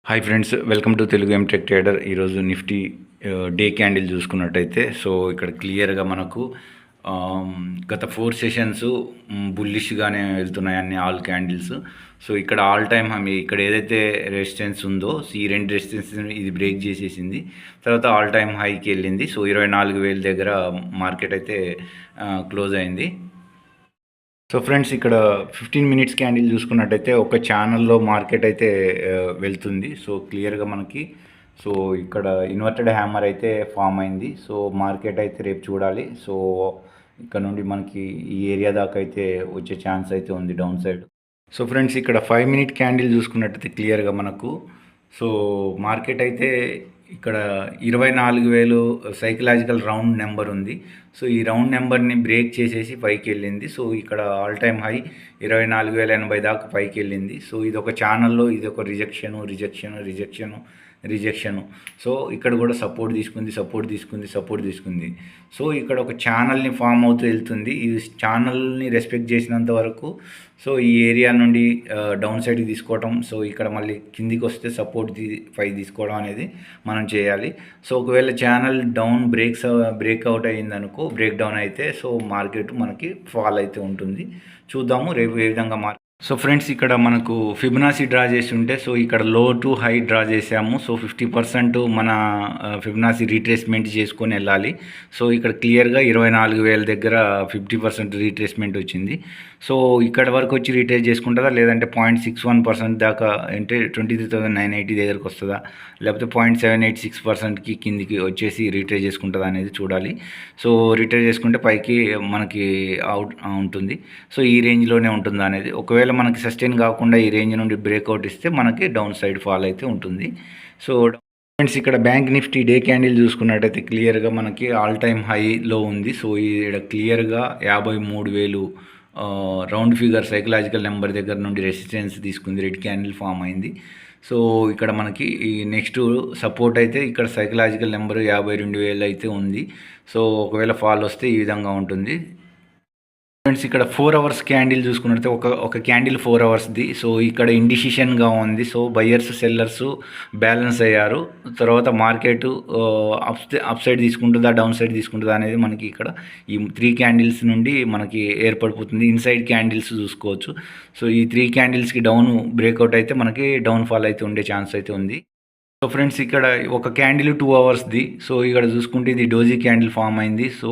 Hi friends, welcome to Telugu MTech trader. ఈరోజు Nifty day candle చూసుకున్నట్టయితే ఇక్కడ క్లియర్గా మనకు గత 4 సెషన్స్ బుల్లిష్గానే వెళ్తున్నాయి అన్ని ఆల్ క్యాండిల్స్. సో ఇక్కడ ఆల్ టైమ్ ఇక్కడ ఏదైతే రెసిస్టెన్స్ ఉందో ఈ రెండు రెసిస్టెన్స్ ఇది బ్రేక్ చేసేసింది, తర్వాత ఆల్ టైమ్ హైకి వెళ్ళింది. సో 24,000 దగ్గర మార్కెట్ అయితే క్లోజ్ అయింది. సో ఫ్రెండ్స్, ఇక్కడ 15 మినిట్స్ క్యాండిల్ చూసుకున్నట్టయితే ఒక ఛానల్లో మార్కెట్ అయితే వెళ్తుంది. సో క్లియర్గా మనకి ఇక్కడ ఇన్వర్టెడ్ హ్యామర్ అయితే ఫామ్ అయింది. సో మార్కెట్ అయితే రేపు చూడాలి. సో ఇక్కడ నుండి మనకి ఈ ఏరియా దాకా అయితే వచ్చే ఛాన్స్ అయితే ఉంది డౌన్ సైడ్. సో ఫ్రెండ్స్, ఇక్కడ 5 మినిట్ క్యాండిల్ చూసుకున్నట్టయితే క్లియర్గా మనకు మార్కెట్ అయితే ఇక్కడ 24,000 సైకలాజికల్ రౌండ్ నెంబర్ ఉంది. సో ఈ రౌండ్ నెంబర్ని బ్రేక్ చేసేసి పైకి వెళ్ళింది. సో ఇక్కడ ఆల్ టైమ్ హై 24,080 దాకా పైకి వెళ్ళింది. సో ఇది ఒక ఛానల్లో ఇది ఒక రిజెక్షను. సో ఇక్కడ కూడా సపోర్ట్ తీసుకుంది. సో ఇక్కడ ఒక ఛానల్ని ఫామ్ అవుతూ వెళ్తుంది. ఈ ఛానల్ని రెస్పెక్ట్ చేసినంత వరకు సో ఈ ఏరియా నుండి డౌన్ సైడ్కి తీసుకోవడం, సో ఇక్కడ మళ్ళీ కిందికి వస్తే సపోర్ట్ పై తీసుకోవడం అనేది మనం చేయాలి. సో ఒకవేళ ఛానల్ డౌన్ బ్రేక్అవుట్ అయ్యిందనుకో, బ్రేక్ డౌన్ అయితే సో మార్కెట్ మనకి ఫాల్ అయితే ఉంటుంది. చూద్దాము రేపు ఏ విధంగా సో ఫ్రెండ్స్, ఇక్కడ మనకు ఫిబొనాసీ డ్రా చేసి ఉంటే సో ఇక్కడ లో టు హై డ్రా చేసాము. సో 50% మన ఫిబొనాసీ రీట్రేస్మెంట్ చేసుకొని వెళ్ళాలి. సో ఇక్కడ క్లియర్గా 24,000 దగ్గర 50% రీట్రేస్మెంట్ వచ్చింది. సో ఇక్కడ వరకు వచ్చి రీట్రేస్ చేసుకుంటుందా, లేదంటే 0.61% దాకా అంటే 23,980 దగ్గరకు వస్తుందా, లేకపోతే 0.786%కి కిందికి వచ్చేసి రీట్రేస్ చేసుకుంటుందా అనేది చూడాలి. సో రీట్రేస్ చేసుకుంటే పైకి మనకి అవుట్ ఉంటుంది. సో ఈ రేంజ్లోనే ఉంటుందా అనేది, ఒకవేళ మనకి సస్టైన్ కాకుండా ఈ రేంజ్ నుండి బ్రేక్అవుట్ ఇస్తే మనకి డౌన్ సైడ్ ఫాల్ అయితే ఉంటుంది. సో ఫ్రెండ్స్, ఇక్కడ బ్యాంక్ నిఫ్టీ డే క్యాండిల్ చూసుకున్నట్టయితే క్లియర్గా మనకి ఆల్ టైమ్ హైలో ఉంది. సో ఇక్కడ క్లియర్గా 53,000 రౌండ్ ఫిగర్ సైకలాజికల్ నెంబర్ దగ్గర నుండి రెసిస్టెన్స్ తీసుకుంది, రెడ్ క్యాండిల్ ఫామ్ అయింది. సో ఇక్కడ మనకి ఈ నెక్స్ట్ సపోర్ట్ అయితే ఇక్కడ సైకలాజికల్ నెంబర్ 52,000 అయితే ఉంది. సో ఒకవేళ ఫాల్ వస్తే ఈ విధంగా ఉంటుంది. ఫ్రెండ్స్, ఇక్కడ 4 అవర్స్ క్యాండిల్ చూసుకున్నట్లయితే ఒక క్యాండిల్ 4 అవర్స్ది. సో ఇక్కడ ఇండిసిషన్గా ఉంది. సో బయ్యర్స్ సెల్లర్స్ బ్యాలెన్స్ అయ్యారు. తర్వాత మార్కెట్ అప్ సైడ్ తీసుకుంటుందా, డౌన్ సైడ్ తీసుకుంటుందా అనేది మనకి ఇక్కడ ఈ 3 క్యాండిల్స్ నుండి మనకి ఏర్పడిపోతుంది. ఇన్సైడ్ క్యాండిల్స్ చూసుకోవచ్చు. సో ఈ 3 క్యాండిల్స్కి డౌన్ బ్రేక్అవుట్ అయితే మనకి డౌన్ ఫాల్ అయితే ఉండే ఛాన్స్ అయితే ఉంది. సో ఫ్రెండ్స్, ఇక్కడ ఒక క్యాండిల్ 2 అవర్స్ది. సో ఇక్కడ చూసుకుంటే ఇది డోజీ క్యాండిల్ ఫామ్ అయింది. సో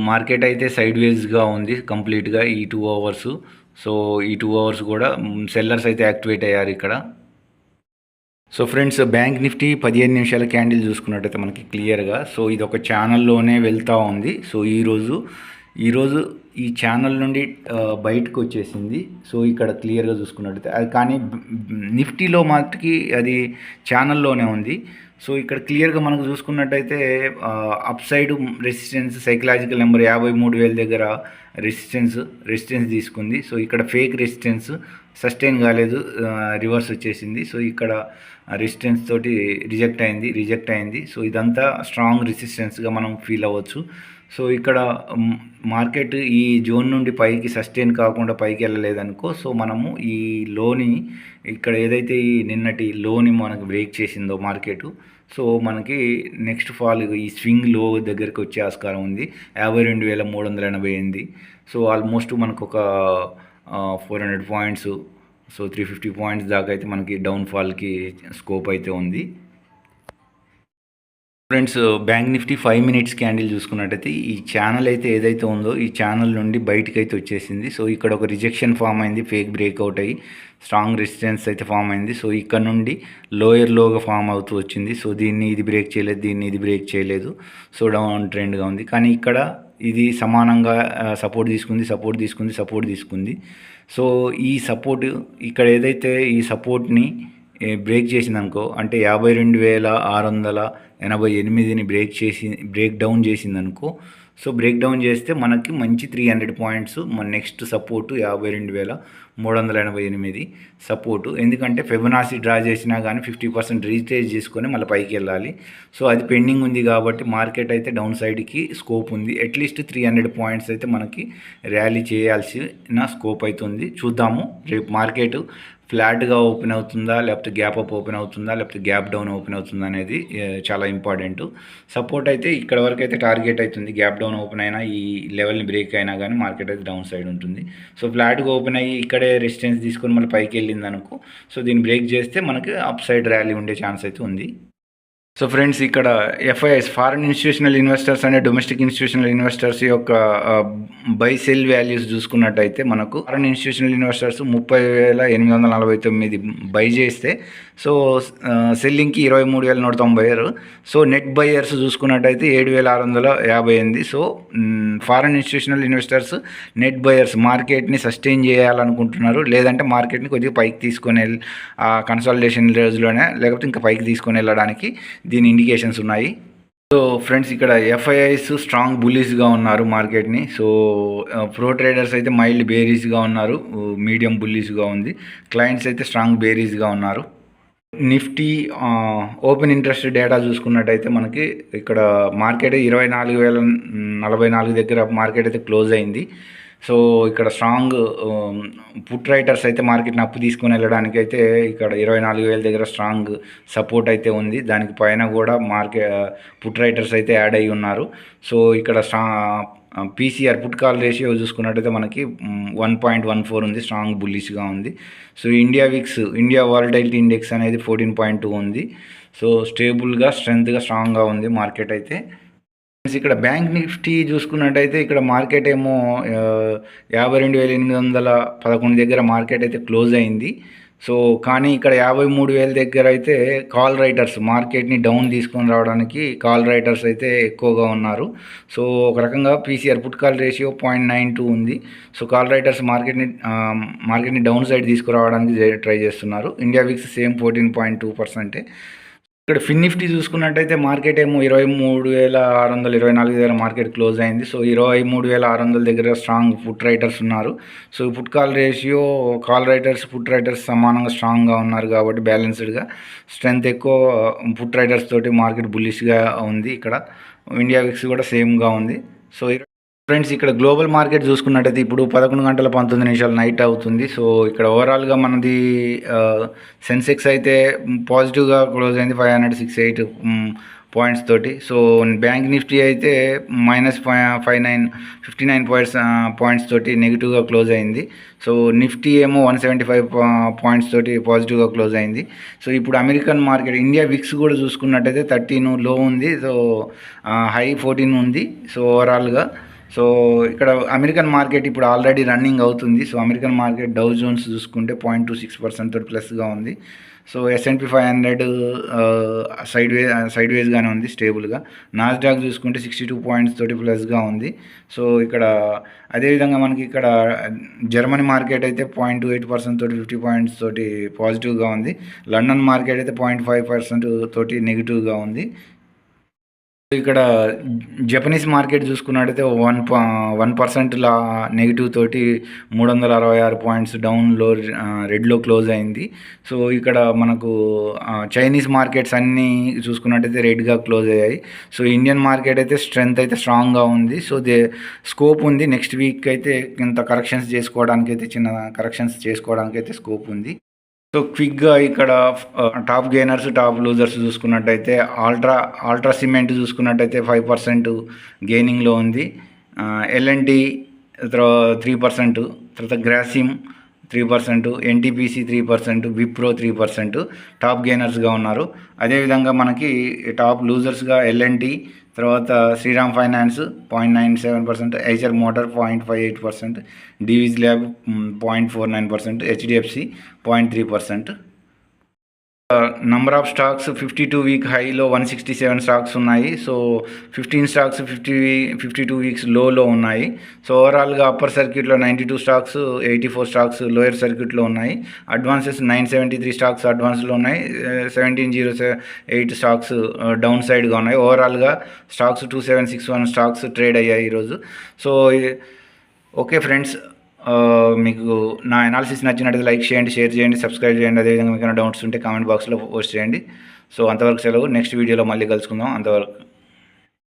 మార్కెట్ అయితే సైడ్ వేస్గా ఉంది కంప్లీట్గా ఈ 2 అవర్స్. సో ఈ 2 అవర్స్ కూడా సెల్లర్స్ అయితే యాక్టివేట్ అయ్యారు ఇక్కడ. సో ఫ్రెండ్స్, బ్యాంక్ నిఫ్టీ 15 నిమిషాల క్యాండిల్ చూసుకున్నట్టయితే మనకి క్లియర్గా సో ఇది ఒక ఛానల్లోనే వెళ్తూ ఉంది. సో ఈరోజు ఈ ఛానల్ నుండి బయటకు వచ్చేసింది. సో ఇక్కడ క్లియర్గా చూసుకున్నట్టయితే అది, కానీ నిఫ్టీలో మాత్రకి అది ఛానల్లోనే ఉంది. సో ఇక్కడ క్లియర్గా మనకు చూసుకున్నట్టయితే up side resistance psychological number 53,000 దగ్గర రెసిస్టెన్స్ తీసుకుంది. సో ఇక్కడ ఫేక్ రెసిస్టెన్స్ సస్టైన్ కాలేదు, రివర్స్ వచ్చేసింది. సో ఇక్కడ రెసిస్టెన్స్ తోటి రిజెక్ట్ అయింది. సో ఇదంతా స్ట్రాంగ్ రెసిస్టెన్స్గా మనం ఫీల్ అవ్వచ్చు. సో ఇక్కడ మార్కెట్ ఈ జోన్ నుండి పైకి సస్టైన్ కాకుండా పైకి వెళ్ళలేదనుకో, సో మనము ఈ లోని ఇక్కడ ఏదైతే ఈ నిన్నటి లోని మనకు బ్రేక్ చేసిందో మార్కెట్, సో మనకి నెక్స్ట్ ఫాల్ ఈ స్వింగ్ లో దగ్గరికి వచ్చే ఆస్కారం ఉంది. 52,388. సో ఆల్మోస్ట్ మనకు ఒక 400 పాయింట్స్, సో 350 పాయింట్స్ దాకా అయితే మనకి డౌన్ ఫాల్కి స్కోప్ అయితే ఉంది. Friends, bank Nifty 5 minutes candle చూసుకున్నట్టయితే ఈ ఛానల్ అయితే ఏదైతే ఉందో ఈ ఛానల్ నుండి బయటకు అయితే వచ్చేసింది. సో ఇక్కడ ఒక రిజెక్షన్ ఫామ్ అయింది, ఫేక్ బ్రేక్అవుట్ అయ్యి స్ట్రాంగ్ రెసిస్టెన్స్ అయితే ఫామ్ అయింది. సో ఇక్కడ నుండి లోగా ఫామ్ అవుతూ వచ్చింది. సో ఇది బ్రేక్ చేయలేదు, సో డౌన్ ట్రెండ్గా ఉంది. కానీ ఇక్కడ ఇది సమానంగా సపోర్ట్ తీసుకుంది. సో ఈ సపోర్ట్ ఇక్కడ ఏదైతే ఈ సపోర్ట్ని బ్రేక్ చేసిందనుకో, అంటే 52,688ని బ్రేక్ డౌన్ చేసిందనుకో, సో బ్రేక్ డౌన్ చేస్తే మనకి మంచి 300 పాయింట్స్ మన నెక్స్ట్ సపోర్టు 52,388 సపోర్టు. ఎందుకంటే ఫిబొనాసీ డ్రా చేసినా కానీ 50% రీట్రేస్ చేసుకొని మళ్ళీ పైకి వెళ్ళాలి. సో అది పెండింగ్ ఉంది కాబట్టి మార్కెట్ అయితే డౌన్ సైడ్కి స్కోప్ ఉంది. అట్లీస్ట్ 300 పాయింట్స్ అయితే మనకి ర్యాలీ చేయాల్సిన స్కోప్ అయితే ఉంది. చూద్దాము రేపు మార్కెట్ ఫ్లాట్గా ఓపెన్ అవుతుందా, లేకపోతే గ్యాప్ అప్ ఓపెన్ అవుతుందా, లేకపోతే గ్యాప్ డౌన్ ఓపెన్ అవుతుందా అనేది చాలా ఇంపార్టెంట్. సపోర్ట్ అయితే ఇక్కడ వరకు అయితే టార్గెట్ అవుతుంది. గ్యాప్ డౌన్ ఓపెన్ అయినా ఈ లెవెల్ని బ్రేక్ అయినా కానీ మార్కెట్ అయితే డౌన్ సైడ్ ఉంటుంది. సో ఫ్లాట్గా ఓపెన్ అయ్యి ఇక్కడే రెసిస్టెన్స్ తీసుకొని మళ్ళీ పైకి వెళ్ళింది అనుకో, సో దీన్ని బ్రేక్ చేస్తే మనకి అప్ సైడ్ ర్యాలీ ఉండే ఛాన్స్ అయితే ఉంది. సో ఫ్రెండ్స్, ఇక్కడ ఎఫ్ఐఎస్ ఫారిన్ ఇన్స్టిట్యూషనల్ ఇన్వెస్టర్స్ అనే డొమెస్టిక్ ఇన్స్టిట్యూషనల్ ఇన్వెస్టర్స్ యొక్క బై సెల్ వాల్యూస్ చూసుకున్నట్టయితే మనకు ఫారిన్ ఇన్స్టిట్యూషనల్ ఇన్వెస్టర్స్ 30,849 బై చేస్తే, సో సెల్లింగ్కి 23,190. సో నెట్ బయ్యర్స్ చూసుకున్నట్టయితే 7,658. So foreign institutional investors net buyers మార్కెట్ని సస్టైన్ చేయాలనుకుంటున్నారు, లేదంటే మార్కెట్ని కొద్దిగా పైకి తీసుకొని వెళ్ళి కన్సాలిడేషన్ రోజులోనే లేకపోతే ఇంకా పైకి తీసుకొని వెళ్ళడానికి దీని ఇండికేషన్స్ ఉన్నాయి. సో ఫ్రెండ్స్, ఇక్కడ ఎఫ్ఐఐస్ స్ట్రాంగ్ బుల్లిష్గా ఉన్నారు మార్కెట్ని. సో ప్రో ట్రేడర్స్ అయితే మైల్డ్ బేరీస్గా ఉన్నారు, మీడియం బుల్లిష్గా ఉంది. క్లయింట్స్ అయితే స్ట్రాంగ్ బేరీస్గా ఉన్నారు. నిఫ్టీ ఓపెన్ ఇంట్రెస్ట్ డేటా చూసుకున్నట్టయితే మనకి ఇక్కడ మార్కెట్ 24,044 దగ్గర మార్కెట్ అయితే క్లోజ్ అయింది. సో ఇక్కడ స్ట్రాంగ్ పుట్ రైటర్స్ అయితే మార్కెట్ని అప్పు తీసుకొని వెళ్ళడానికి అయితే ఇక్కడ 24,000 దగ్గర స్ట్రాంగ్ సపోర్ట్ అయితే ఉంది. దానికి పైన కూడా పుట్ రైటర్స్ అయితే యాడ్ అయ్యి ఉన్నారు. సో ఇక్కడ పీసీఆర్ పుట్ కాల్ రేషియో చూసుకున్నట్టయితే మనకి 1.14 ఉంది, స్ట్రాంగ్ బుల్లిష్గా ఉంది. సో ఇండియా వాలటైలిటీ ఇండెక్స్ అనేది 14.2 ఉంది. సో స్టేబుల్గా స్ట్రెంత్గా స్ట్రాంగ్గా ఉంది మార్కెట్ అయితే. ఇక్కడ బ్యాంక్ నిఫ్టీ చూసుకున్నట్టయితే ఇక్కడ మార్కెట్ ఏమో 52,811 దగ్గర మార్కెట్ అయితే క్లోజ్ అయింది. సో కానీ ఇక్కడ 53,000 దగ్గర అయితే కాల్ రైటర్స్ మార్కెట్ని డౌన్ తీసుకొని రావడానికి కాల్ రైటర్స్ అయితే ఎక్కువగా ఉన్నారు. సో ఒక రకంగా పీసీఆర్ పుట్ కాల్ రేషియో 0.92 ఉంది. సో కాల్ రైటర్స్ మార్కెట్ని డౌన్ సైడ్ తీసుకురావడానికి ట్రై చేస్తున్నారు. India VIX same 14.2%. ఇక్కడ ఫిన్ నిఫ్టీ చూసుకున్నట్టయితే మార్కెట్ ఏమో 23,624 దగ్గర మార్కెట్ క్లోజ్ అయింది. సో 23,600 దగ్గర స్ట్రాంగ్ పుట్ రైటర్స్ ఉన్నారు. So put call ratio call writers put writers సమానంగా స్ట్రాంగ్గా ఉన్నారు కాబట్టి బ్యాలెన్స్డ్గా స్ట్రెంత్ ఎక్కువ పుట్ రైటర్స్ తోటి మార్కెట్ బుల్లిష్గా ఉంది. ఇక్కడ ఇండియా విక్స్ కూడా సేమ్గా ఉంది. సో ఫ్రెండ్స్, ఇక్కడ గ్లోబల్ మార్కెట్ చూసుకున్నట్టయితే ఇప్పుడు 11:19 నైట్ అవుతుంది. సో ఇక్కడ ఓవరాల్గా మనది సెన్సెక్స్ అయితే పాజిటివ్గా క్లోజ్ అయింది 568 పాయింట్స్ తోటి. సో బ్యాంక్ నిఫ్టీ అయితే -59 పాయింట్స్ తోటి నెగిటివ్గా క్లోజ్ అయింది. సో నిఫ్టీ ఏమో 175 పాయింట్స్ తోటి పాజిటివ్గా క్లోజ్ అయింది. సో ఇప్పుడు అమెరికన్ మార్కెట్ ఇండియా విక్స్ కూడా చూసుకున్నట్టయితే 13 లో ఉంది. సో హై 14 ఉంది. సో ఓవరాల్గా సో ఇక్కడ అమెరికన్ మార్కెట్ ఇప్పుడు ఆల్రెడీ రన్నింగ్ అవుతుంది. So American market Dow Jones చూసుకుంటే 0.26% తోటి ప్లస్గా ఉంది. సో S&P 500 సైడ్ వేస్గానే ఉంది, స్టేబుల్గా. నాస్డాక్ చూసుకుంటే 62 పాయింట్స్ తోటి ప్లస్గా ఉంది. సో ఇక్కడ అదేవిధంగా మనకి ఇక్కడ జర్మనీ మార్కెట్ అయితే 0.28% తోటి 50 పాయింట్స్ తోటి పాజిటివ్గా ఉంది. లండన్ మార్కెట్ అయితే 0.5% తోటి నెగిటివ్గా ఉంది. ఇక్కడ జపనీస్ మార్కెట్ చూసుకున్నట్టయితే 1% నెగిటివ్ తోటి 366 పాయింట్స్ డౌన్లో రెడ్లో క్లోజ్ అయింది. సో ఇక్కడ మనకు చైనీస్ మార్కెట్స్ అన్నీ చూసుకున్నట్టయితే రెడ్గా క్లోజ్ అయ్యాయి. సో ఇండియన్ మార్కెట్ అయితే స్ట్రెంత్ అయితే స్ట్రాంగ్గా ఉంది. సో స్కోప్ ఉంది. నెక్స్ట్ వీక్ అయితే ఇంత కరెక్షన్స్ చేసుకోవడానికి అయితే చిన్న కరెక్షన్స్ చేసుకోవడానికి అయితే స్కోప్ ఉంది. సో క్విక్గా ఇక్కడ టాప్ గెయినర్స్ టాప్ లూజర్స్ చూసుకున్నట్టయితే ఆల్ట్రా సిమెంట్ చూసుకున్నట్టయితే 5% గెయినింగ్లో ఉంది. L&T 3%, తర్వాత గ్రాసిమ్ 3%, NTPC 3%, విప్రో 3% టాప్ గెయినర్స్గా ఉన్నారు. అదేవిధంగా మనకి టాప్ లూజర్స్గా L&T, తర్వాత Shriram Finance 0.97%, Eicher Motor 0.58%, Divi's Lab 0.49%, HDFC 0.3%. Number of stocks 52 week హైలో 167 స్టాక్స్ ఉన్నాయి. సో 15 స్టాక్స్ 52 వీక్స్ లోలో ఉన్నాయి. సో ఓవరాల్గా అప్పర్ సర్క్యూట్లో 92 స్టాక్స్, 84 స్టాక్స్ లోయర్ సర్క్యూట్లో ఉన్నాయి. అడ్వాన్సెస్ 973 స్టాక్స్ అడ్వాన్స్లో ఉన్నాయి. 1708 స్టాక్స్ డౌన్ సైడ్గా ఉన్నాయి. ఓవరాల్గా స్టాక్స్ 2761 స్టాక్స్ ట్రేడ్ అయ్యాయి ఈరోజు. సో ఓకే ఫ్రెండ్స్, మీకు నా అనాలిసిస్ నచ్చినట్లయితే లైక్ చేయండి, షేర్ చేయండి, సబ్స్క్రైబ్ చేయండి. అదేవిధంగా మీకు ఏమైనా డౌట్స్ ఉంటే కామెంట్ బాక్స్లో పోస్ట్ చేయండి. సో అంతవరకు సెలవు. నెక్స్ట్ వీడియోలో మళ్ళీ కలుసుకుందాం. అంతవరకు